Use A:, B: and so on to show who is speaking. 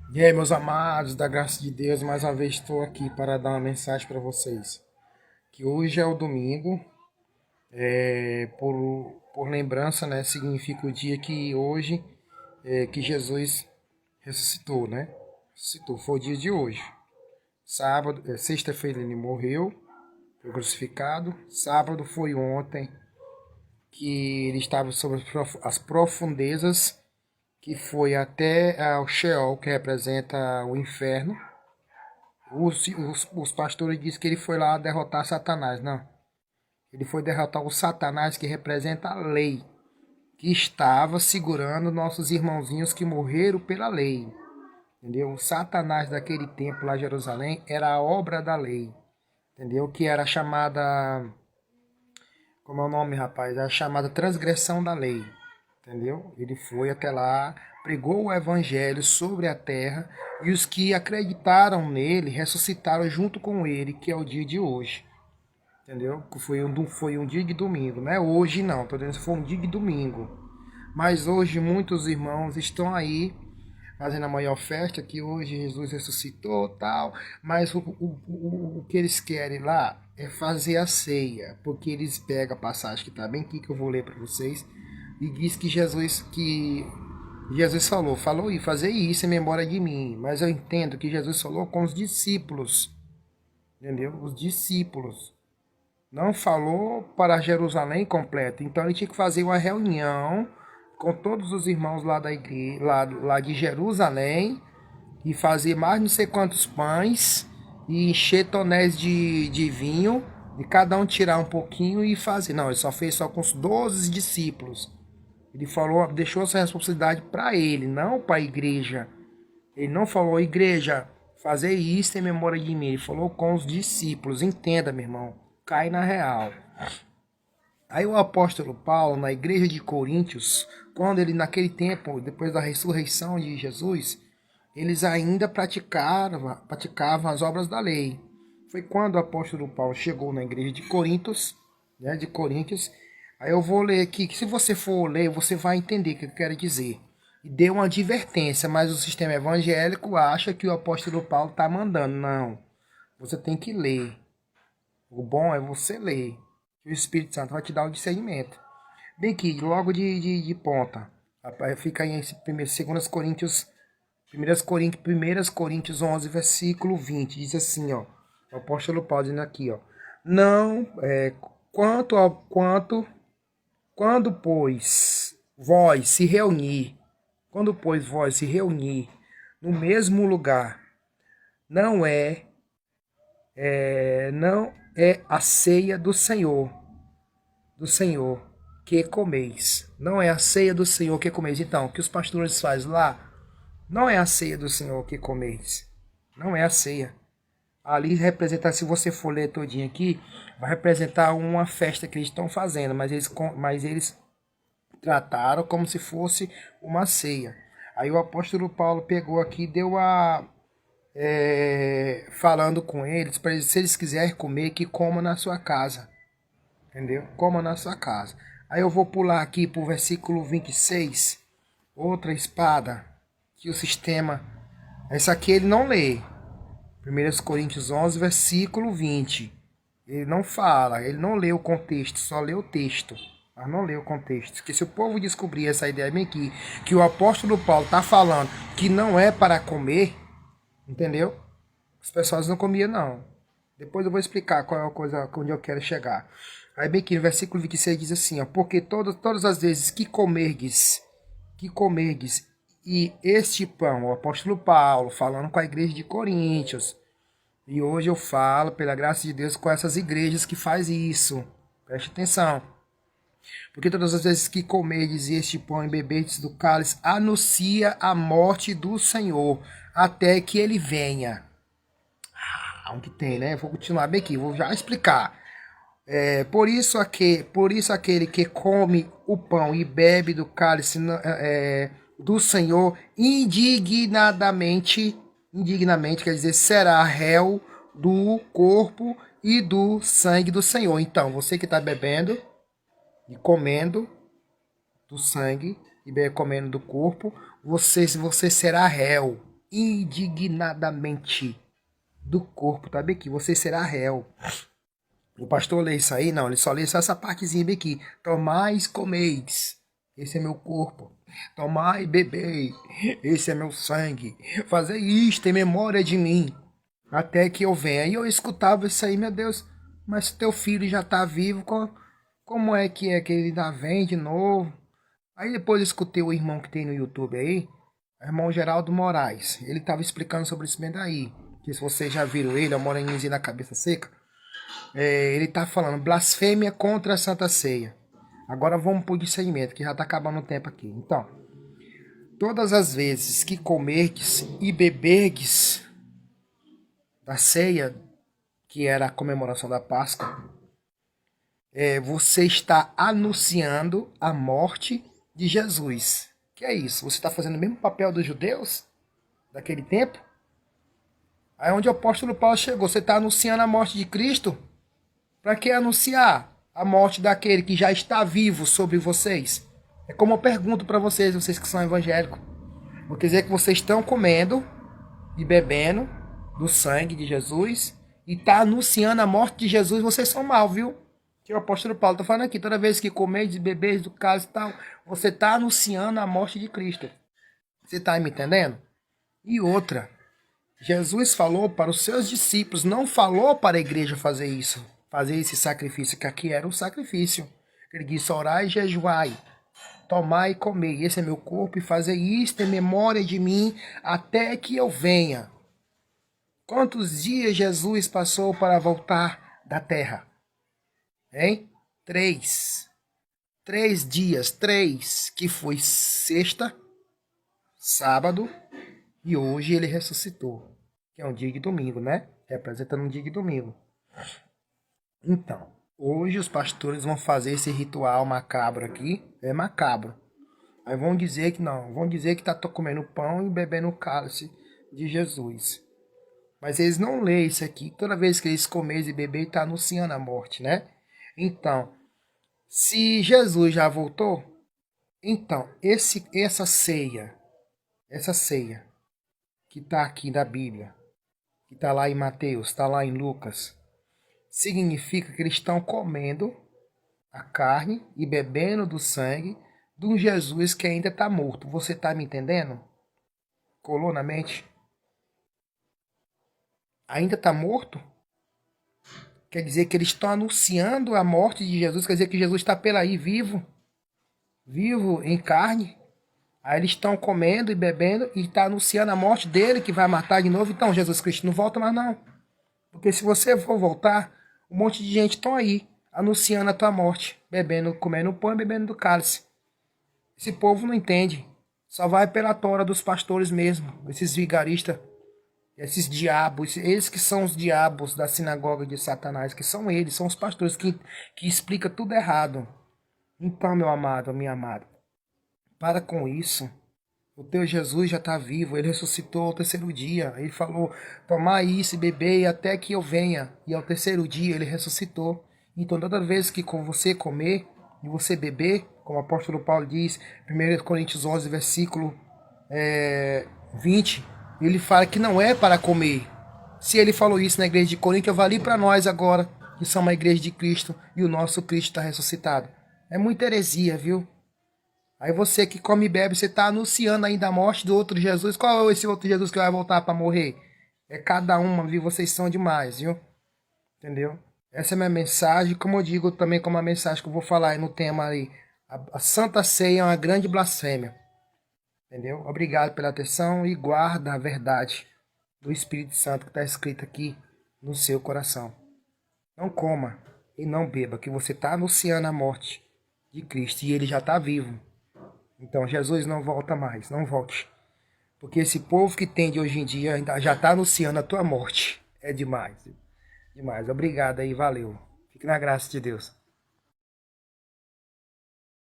A: E aí, meus amados, da graça de Deus, mais uma vez estou aqui para dar uma mensagem para vocês. Que hoje é o domingo, por lembrança, né? Significa o dia que hoje, que Jesus ressuscitou, né? Ressuscitou, foi o dia de hoje. Sábado, sexta-feira ele morreu, foi crucificado. Sábado foi ontem, que ele estava sobre as profundezas, que foi até ao Sheol, que representa o inferno. Os pastores dizem que ele foi lá derrotar Satanás. Não. Ele foi derrotar o Satanás, que representa a lei, que estava segurando nossos irmãozinhos que morreram pela lei. Entendeu? O Satanás daquele tempo lá em Jerusalém era a obra da lei. Entendeu? Que era chamada. Como é o nome, rapaz? Era chamada transgressão da lei. Entendeu? Ele foi até lá, pregou o evangelho sobre a terra, e os que acreditaram nele ressuscitaram junto com ele, que é o dia de hoje. Entendeu? Foi um dia de domingo, não é hoje não, tô dizendo que foi um dia de domingo. Mas hoje muitos irmãos estão aí fazendo a maior festa, que hoje Jesus ressuscitou, tal, mas o que eles querem lá é fazer a ceia, porque eles pegam a passagem que está bem aqui, que eu vou ler para vocês, e diz que Jesus falou e fazer isso em memória de mim, mas eu entendo que Jesus falou com os discípulos, entendeu? Os discípulos. Não falou para Jerusalém completa. Então ele tinha que fazer uma reunião com todos os irmãos lá da igreja, lá de Jerusalém, e fazer mais não sei quantos pães e encher tonéis de vinho, e cada um tirar um pouquinho e fazer. Não, ele só fez só com os 12 discípulos. Ele falou, deixou essa responsabilidade para ele, não para a igreja. Ele não falou, igreja, fazer isso em memória de mim. Ele falou com os discípulos. Entenda, meu irmão. Cai na real. Aí o apóstolo Paulo, na igreja de Coríntios, quando ele naquele tempo, depois da ressurreição de Jesus, eles ainda praticavam as obras da lei. Foi quando o apóstolo Paulo chegou na igreja de Coríntios, né, de Coríntios. Aí eu vou ler aqui, que se você for ler, você vai entender o que eu quero dizer. E deu uma advertência, mas o sistema evangélico acha que o apóstolo Paulo está mandando. Não, você tem que ler. O bom é você ler. O Espírito Santo vai te dar o discernimento. Bem aqui, logo de ponta. Fica aí em 2 Coríntios, 1 Coríntios 11, versículo 20. Diz assim, ó. O apóstolo Paulo dizendo aqui, ó. Não, quando, pois, vós se reunir, no mesmo lugar, não não é a ceia do Senhor que comeis. Não é a ceia do Senhor que comeis. Então, o que os pastores fazem lá, não é a ceia do Senhor que comeis. Não é a ceia. Ali representa, se você for ler todinho aqui, vai representar uma festa que eles estão fazendo, mas eles trataram como se fosse uma ceia. Aí o apóstolo Paulo pegou aqui e deu falando com eles, para eles, se eles quiserem comer, que coma na sua casa. Entendeu? Coma na sua casa. Aí eu vou pular aqui para o versículo 26. Outra espada que o sistema... Essa aqui ele não lê. 1 Coríntios 11, versículo 20. Ele não fala, ele não lê o contexto, só lê o texto. Mas não lê o contexto. Porque se o povo descobrir essa ideia bem aqui, que o apóstolo Paulo está falando que não é para comer, entendeu? As pessoas não comiam, não. Depois eu vou explicar qual é a coisa onde eu quero chegar. Aí bem aqui no versículo 26 diz assim, ó, porque todas as vezes que comerdes, e este pão, o apóstolo Paulo falando com a igreja de Coríntios, e hoje eu falo, pela graça de Deus, com essas igrejas que faz isso. Preste atenção. Porque todas as vezes que comerdes este pão e beberdes do cálice, anuncia a morte do Senhor, até que ele venha. Onde tem, né? Vou continuar bem aqui, vou já explicar. Por isso aquele que come o pão e bebe do cálice do Senhor indignamente, quer dizer, será réu do corpo e do sangue do Senhor. Então, você que está bebendo e comendo do sangue e comendo do corpo, você será réu. indignadamente do corpo, tá bem aqui, você será réu. O pastor lê isso aí? Não, ele só lê só essa partezinha bem aqui. Tomais, comeis, esse é meu corpo. Tomai e bebei, esse é meu sangue. Fazei isto em memória de mim, até que eu venha. E eu escutava isso aí, meu Deus, mas teu filho já está vivo, como é que ele ainda vem de novo? Aí depois eu escutei o irmão que tem no YouTube aí, o irmão Geraldo Moraes. Ele estava explicando sobre isso bem daí. Que se vocês já viram ele, é o moreninho na cabeça seca. Ele está falando blasfêmia contra a Santa Ceia. Agora vamos para o discernimento, que já está acabando o tempo aqui. Então, todas as vezes que comerdes e beberdes da ceia, que era a comemoração da Páscoa, você está anunciando a morte de Jesus. Que é isso? Você está fazendo o mesmo papel dos judeus daquele tempo? Aí onde o apóstolo Paulo chegou, você está anunciando a morte de Cristo? Para que anunciar a morte daquele que já está vivo sobre vocês? É como eu pergunto para vocês, vocês que são evangélicos. Vou dizer que vocês estão comendo e bebendo do sangue de Jesus e está anunciando a morte de Jesus, vocês são mal, viu? Que o apóstolo Paulo está falando aqui, toda vez que comer e beber do cálice e tal, você está anunciando a morte de Cristo. Você está me entendendo? E outra, Jesus falou para os seus discípulos, não falou para a igreja fazer isso, fazer esse sacrifício, que aqui era um sacrifício. Ele disse, orai e jejuai, tomai e comei, esse é meu corpo, e fazer isto em memória de mim, até que eu venha. Quantos dias Jesus passou para voltar da terra? Hein? 3. 3 dias, 3, que foi sexta, sábado, e hoje ele ressuscitou, que é um dia de domingo, né? Representando um dia de domingo. Então, hoje os pastores vão fazer esse ritual macabro aqui, é macabro. Aí vão dizer que não, vão dizer que tá comendo pão e bebendo o cálice de Jesus. Mas eles não leem isso aqui. Toda vez que eles comerem e beberem, está anunciando a morte, né? Então, se Jesus já voltou, então essa ceia que está aqui na Bíblia, que está lá em Mateus, está lá em Lucas, significa que eles estão comendo a carne e bebendo do sangue de um Jesus que ainda está morto. Você está me entendendo? Colou na mente? Ainda está morto? Quer dizer que eles estão anunciando a morte de Jesus, quer dizer que Jesus está pela aí vivo em carne. Aí eles estão comendo e bebendo e está anunciando a morte dele, que vai matar de novo. Então Jesus Cristo não volta mais não. Porque se você for voltar, um monte de gente estão aí anunciando a tua morte, bebendo, comendo pão e bebendo do cálice. Esse povo não entende. Só vai pela tora dos pastores mesmo, esses vigaristas. Esses diabos, eles que são os diabos da sinagoga de Satanás, que são eles, são os pastores que explicam tudo errado. Então, meu amado, minha amada, para com isso. O teu Jesus já está vivo, ele ressuscitou ao terceiro dia. Ele falou, tomai isso e bebei até que eu venha. E ao terceiro dia ele ressuscitou. Então, toda vez que você comer e você beber, como o apóstolo Paulo diz, 1 Coríntios 11, versículo 20, ele fala que não é para comer. Se ele falou isso na igreja de Corinto, vale para nós agora, que somos a igreja de Cristo e o nosso Cristo está ressuscitado. É muita heresia, viu? Aí você que come e bebe, você está anunciando ainda a morte do outro Jesus. Qual é esse outro Jesus que vai voltar para morrer? É cada uma, viu? Vocês são demais, viu? Entendeu? Essa é a minha mensagem. Como eu digo também, como a mensagem que eu vou falar aí no tema aí. A Santa Ceia é uma grande blasfêmia. Entendeu? Obrigado pela atenção e guarda a verdade do Espírito Santo que está escrito aqui no seu coração. Não coma e não beba, que você está anunciando a morte de Cristo e ele já está vivo. Então Jesus não volta mais, não volte. Porque esse povo que tem de hoje em dia ainda já está anunciando a tua morte. É demais. Demais. Obrigado aí, valeu. Fique na graça de Deus.